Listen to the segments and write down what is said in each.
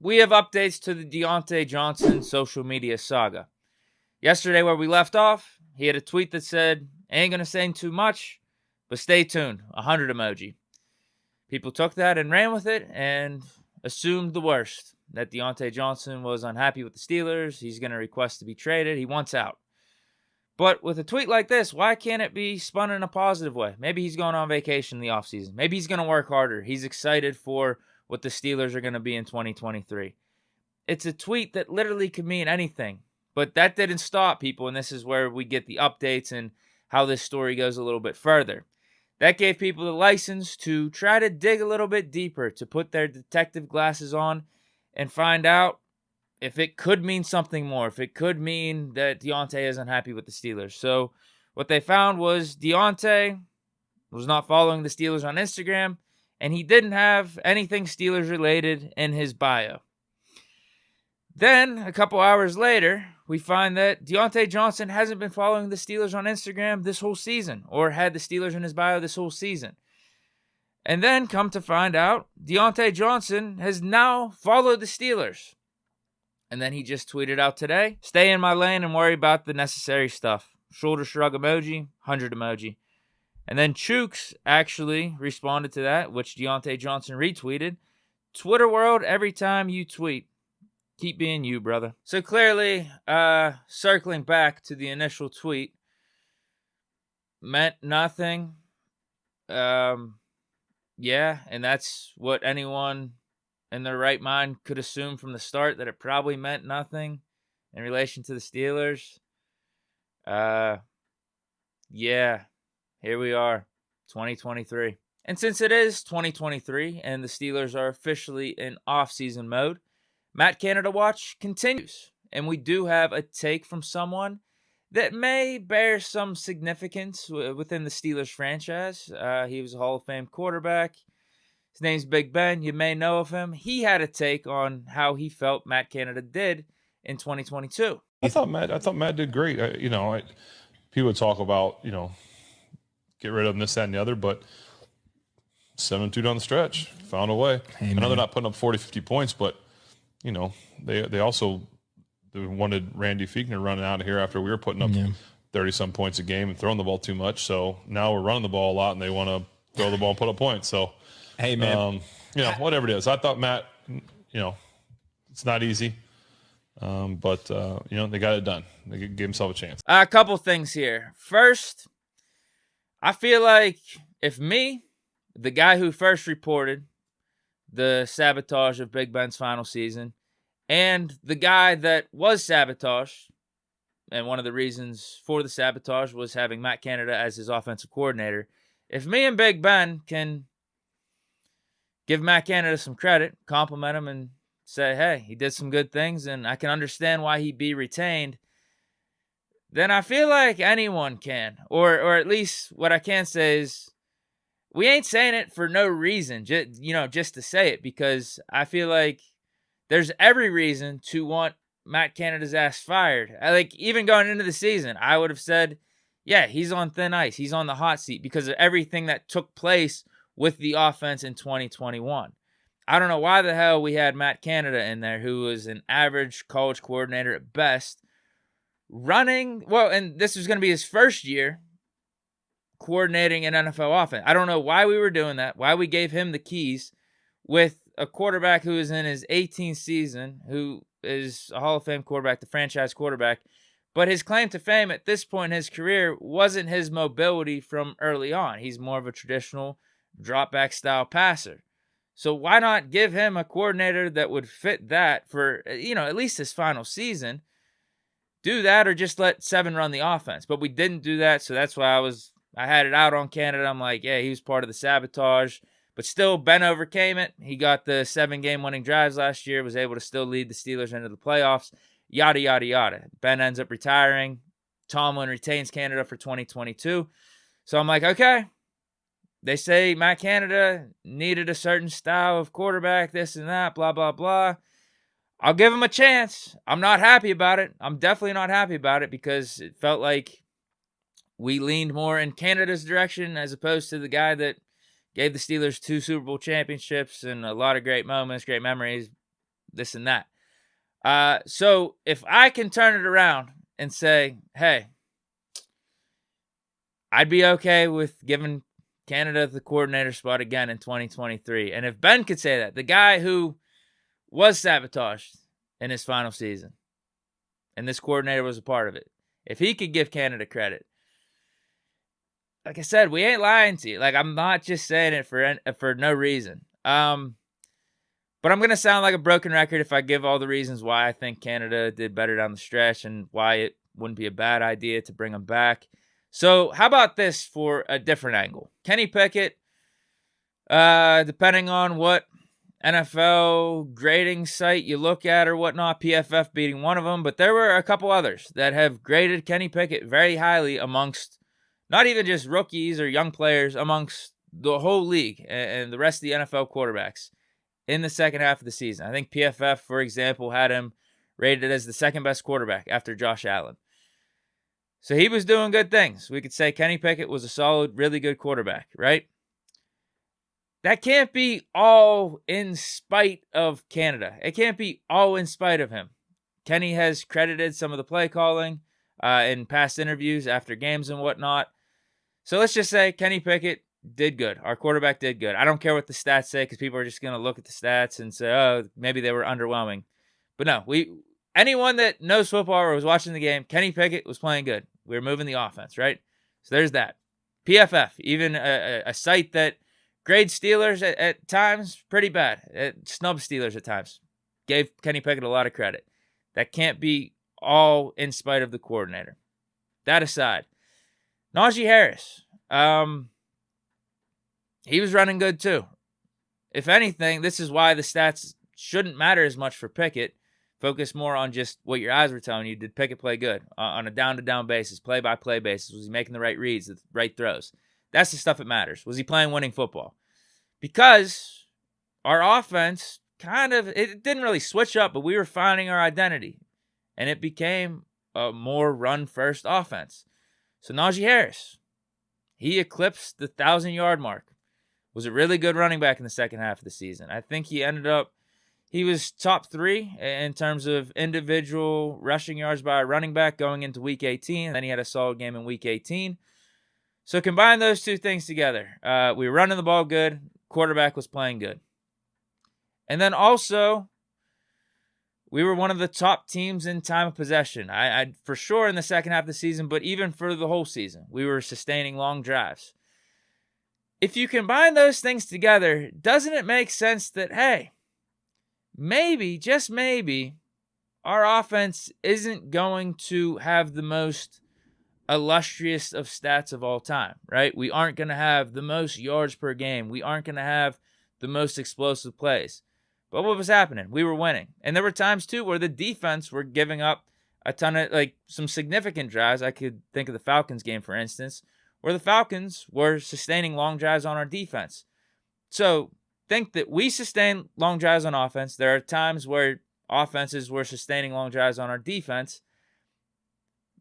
we have updates to the Diontae Johnson social media saga. Yesterday, where we left off, he had a tweet that said, "Ain't gonna say too much, but stay tuned." 100 emoji. People took that and ran with it and assumed the worst, that Diontae Johnson was unhappy with the Steelers. He's going to request to be traded. He wants out. But with a tweet like this, why can't it be spun in a positive way? Maybe he's going on vacation in the offseason. Maybe he's going to work harder. He's excited for what the Steelers are going to be in 2023. It's a tweet that literally could mean anything. But that didn't stop people, and this is where we get the updates and how this story goes a little bit further. That gave people the license to try to dig a little bit deeper, to put their detective glasses on and find out if it could mean something more, if it could mean that Diontae isn't happy with the Steelers. So what they found was Diontae was not following the Steelers on Instagram, and he didn't have anything Steelers related in his bio. Then, a couple hours later, we find that Diontae Johnson hasn't been following the Steelers on Instagram this whole season, or had the Steelers in his bio this whole season. And then, come to find out, Diontae Johnson has now followed the Steelers. And then he just tweeted out today, "Stay in my lane and worry about the necessary stuff." Shoulder shrug emoji, 100 emoji. And then Chooks actually responded to that, which Diontae Johnson retweeted. "Twitter world, every time you tweet, keep being you, brother." So clearly, circling back to the initial tweet, meant nothing. Yeah, and that's what anyone in their right mind could assume from the start, that it probably meant nothing in relation to the Steelers. Yeah, here we are, 2023. And since it is 2023 and the Steelers are officially in off-season mode, Matt Canada Watch continues, and we do have a take from someone that may bear some significance within the Steelers franchise. He was a Hall of Fame quarterback. His name's Big Ben. You may know of him. He had a take on how he felt Matt Canada did in 2022. I thought Matt did great. People would talk about, get rid of him, this, that, and the other, but 7-2 down the stretch, found a way. Hey, I know they're not putting up 40, 50 points, but they also wanted Randy Fiechner running out of here after we were putting up 30-some points a game and throwing the ball too much. So now we're running the ball a lot, and they want to throw the ball and put up points. So, hey, man. Whatever it is. I thought Matt, it's not easy, but they got it done. They gave himself a chance. A couple things here. First, I feel like if me, the guy who first reported the sabotage of Big Ben's final season, and the guy that was sabotaged, and one of the reasons for the sabotage was having Matt Canada as his offensive coordinator, if me and Big Ben can give Matt Canada some credit, compliment him, and say, hey, he did some good things, and I can understand why he'd be retained, then I feel like anyone can. Or at least what I can say is, we ain't saying it for no reason, just to say it, because I feel like there's every reason to want Matt Canada's ass fired. Even going into the season, I would have said, yeah, he's on thin ice. He's on the hot seat because of everything that took place with the offense in 2021. I don't know why the hell we had Matt Canada in there, who was an average college coordinator at best, running, and this was going to be his first year coordinating an NFL offense. I don't know why we were doing that, why we gave him the keys with a quarterback who is in his 18th season, who is a Hall of Fame quarterback, the franchise quarterback. But his claim to fame at this point in his career wasn't his mobility from early on. He's more of a traditional drop-back style passer. So why not give him a coordinator that would fit that for, at least his final season? Do that, or just let Seven run the offense. But we didn't do that, so that's why I had it out on Canada. I'm like, yeah, he was part of the sabotage. But still, Ben overcame it. He got the 7-game winning drives last year, was able to still lead the Steelers into the playoffs, yada, yada, yada. Ben ends up retiring. Tomlin retains Canada for 2022. So I'm like, okay. They say Matt Canada needed a certain style of quarterback, this and that, blah, blah, blah. I'll give him a chance. I'm not happy about it. I'm definitely not happy about it because it felt like we leaned more in Canada's direction as opposed to the guy that gave the Steelers 2 Super Bowl championships and a lot of great moments, great memories, this and that. So if I can turn it around and say, hey, I'd be okay with giving Canada the coordinator spot again in 2023. And if Ben could say that, the guy who was sabotaged in his final season, and this coordinator was a part of it, if he could give Canada credit, like I said, we ain't lying to you. Like, I'm not just saying it for no reason. But I'm going to sound like a broken record if I give all the reasons why I think Canada did better down the stretch and why it wouldn't be a bad idea to bring them back. So how about this for a different angle? Kenny Pickett, depending on what NFL grading site you look at or whatnot, PFF beating one of them, but there were a couple others that have graded Kenny Pickett very highly amongst not even just rookies or young players, amongst the whole league and the rest of the NFL quarterbacks in the second half of the season. I think PFF, for example, had him rated as the second best quarterback after Josh Allen. So he was doing good things. We could say Kenny Pickett was a solid, really good quarterback, right? That can't be all in spite of Canada. It can't be all in spite of him. Kenny has credited some of the play calling in past interviews after games and whatnot. So let's just say Kenny Pickett did good. Our quarterback did good. I don't care what the stats say because people are just going to look at the stats and say, oh, maybe they were underwhelming. But no, anyone that knows football or was watching the game, Kenny Pickett was playing good. We were moving the offense, right? So there's that. PFF, even a site that grades Steelers at times pretty bad. It snubs Steelers at times. Gave Kenny Pickett a lot of credit. That can't be all in spite of the coordinator. That aside, Najee Harris, he was running good too. If anything, this is why the stats shouldn't matter as much for Pickett. Focus more on just what your eyes were telling you. Did Pickett play good on a down-to-down basis, play-by-play basis? Was he making the right reads, the right throws? That's the stuff that matters. Was he playing winning football? Because our offense it didn't really switch up, but we were finding our identity. And it became a more run-first offense. So Najee Harris, he eclipsed the 1,000-yard mark. Was a really good running back in the second half of the season. I think he was top 3 in terms of individual rushing yards by a running back going into Week 18. Then he had a solid game in Week 18. So combine those two things together. We were running the ball good. Quarterback was playing good. And then also, we were one of the top teams in time of possession. I for sure in the second half of the season, but even for the whole season, we were sustaining long drives. If you combine those things together, doesn't it make sense that, hey, maybe, just maybe, our offense isn't going to have the most illustrious of stats of all time, right? We aren't going to have the most yards per game. We aren't going to have the most explosive plays. But what was happening? We were winning. And there were times, too, where the defense were giving up a ton of, some significant drives. I could think of the Falcons game, for instance, where the Falcons were sustaining long drives on our defense. So think that we sustain long drives on offense. There are times where offenses were sustaining long drives on our defense.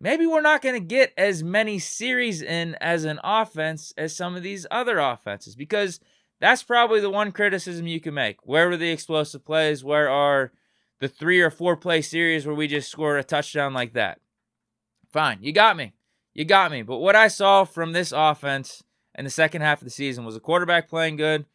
Maybe we're not going to get as many series in as an offense as some of these other offenses, because that's probably the one criticism you can make. Where were the explosive plays? Where are the 3 or 4 play series where we just score a touchdown like that? Fine, you got me. But what I saw from this offense in the second half of the season was a quarterback playing good,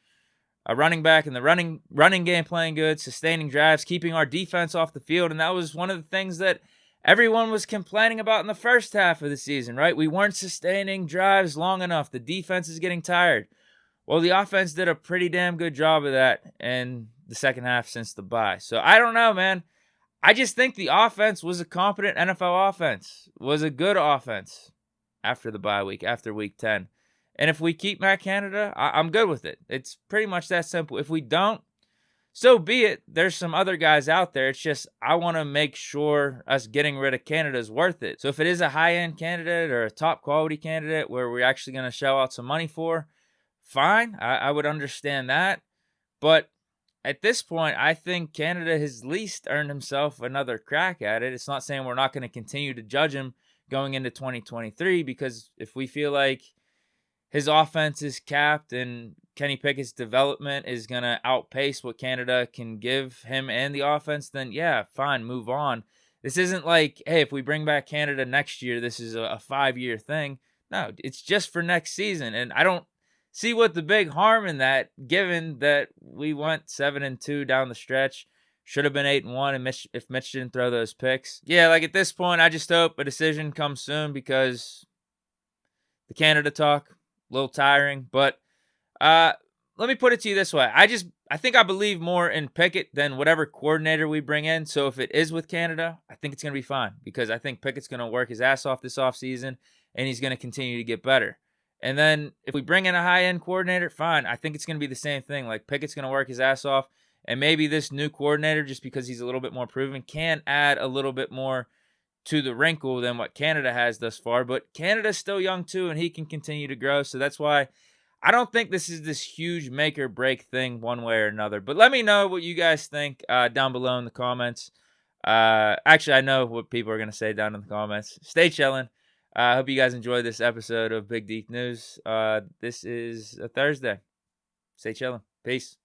a running back in the running game playing good, sustaining drives, keeping our defense off the field. And that was one of the things that everyone was complaining about in the first half of the season, right? We weren't sustaining drives long enough. The defense is getting tired. Well, the offense did a pretty damn good job of that in the second half since the bye. So I don't know, man. I just think the offense was a competent NFL offense, was a good offense after the bye week, after Week 10. And if we keep Matt Canada, I'm good with it. It's pretty much that simple. If we don't, so be it. There's some other guys out there. It's just I want to make sure us getting rid of Canada is worth it. So if it is a high-end candidate or a top-quality candidate where we're actually going to shell out some money for, fine. I would understand that. But at this point, I think Canada has at least earned himself another crack at it. It's not saying we're not going to continue to judge him going into 2023, because if we feel like his offense is capped and Kenny Pickett's development is going to outpace what Canada can give him and the offense, then yeah, fine, move on. This isn't like, hey, if we bring back Canada next year, this is a 5-year thing. No, it's just for next season. And I don't see what the big harm in that, given that we went 7-2 down the stretch. Should have been 8-1 and if Mitch didn't throw those picks. Yeah, like at this point, I just hope a decision comes soon because the Canada talk, a little tiring. But let me put it to you this way. I think I believe more in Pickett than whatever coordinator we bring in. So if it is with Canada, I think it's going to be fine because I think Pickett's going to work his ass off this offseason and he's going to continue to get better. And then if we bring in a high-end coordinator, fine. I think it's going to be the same thing. Like Pickett's going to work his ass off. And maybe this new coordinator, just because he's a little bit more proven, can add a little bit more to the wrinkle than what Canada has thus far. But Canada's still young too, and he can continue to grow. So that's why I don't think this is this huge make or break thing one way or another. But let me know what you guys think down below in the comments. Actually, I know what people are going to say down in the comments. Stay chilling. I hope you guys enjoyed this episode of Big Deep News. This is a Thursday. Stay chilling. Peace.